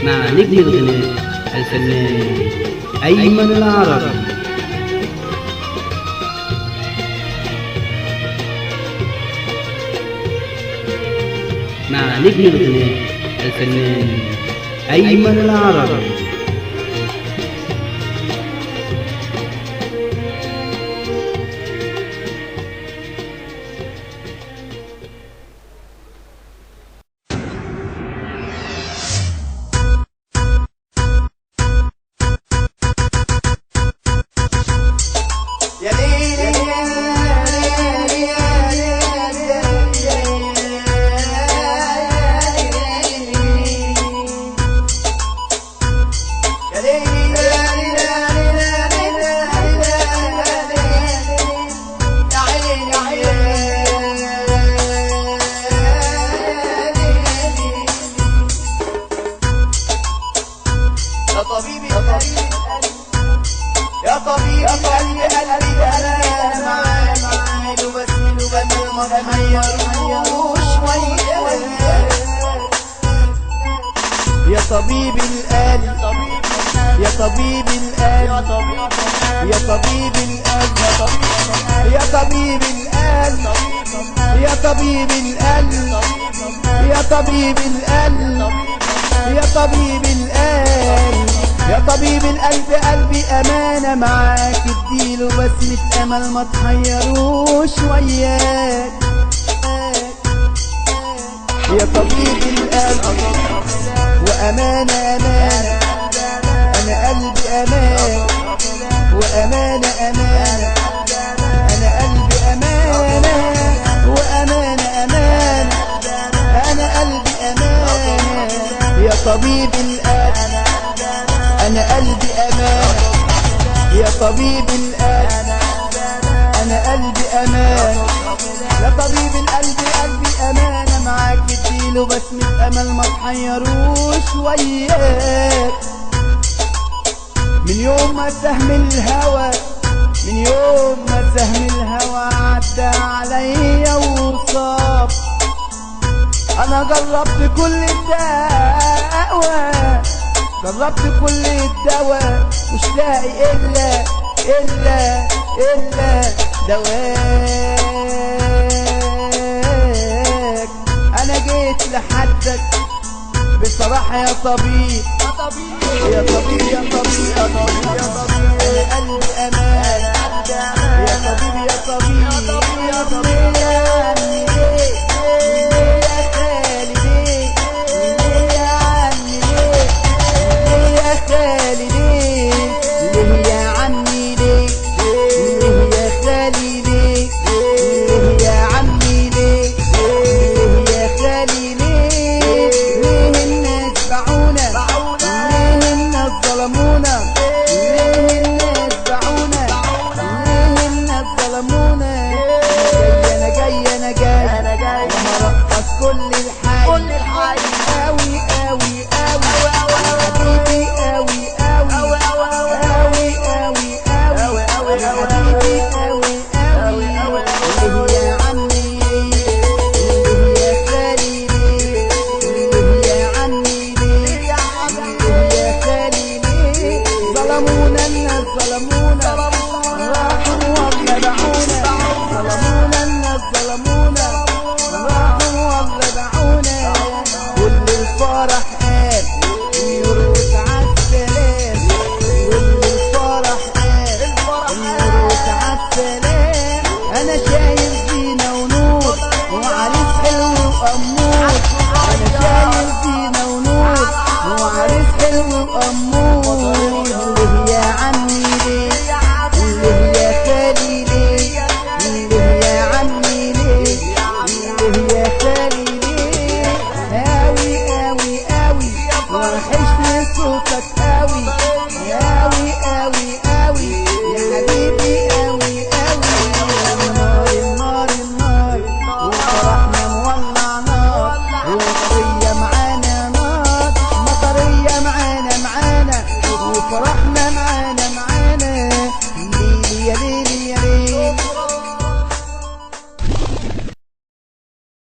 مع نجم الغناء الفنان أيمن العربي. مع نجم الغناء الفنان أيمن العربي. يا طبيب قلبي انا معاك وبسيله بدل ما تغيروش يا طبيب القلب يا طبيب القلب يا طبيب القلب يا طبيب القلب يا طبيب القلب يا طبيب القلب يا طبيب القلب يا طبيب القلب قلبي أمانة معاك اديله بسمة أمل ما تحيروش وياك يا طبيب القلب وأمانة أمانة أنا قلبي أمانة وأمانة أمانة أنا قلبي أمانة وأمانة أمانة أنا قلبي أمانة يا طبيب القلب أنا قلبي أمانة يا طبيب القلب أنا قلبي أمانة يا طبيب القلب قلبي أمانة معاك اديله بسمة أمل ما تحيروش وياك من يوم ما سهم الهوى من يوم ما سهم الهوى عدى عليا وصاب أنا جربت كل الدواء جربت كل الدواء مش لاقي إلا دواك أنا جيت لحدك بصراحة يا طبيب يا طبيب يا طبيب يا طبيب يا طبيب أنا قلبي أمان يا طبيب يا طبيب يا طبيب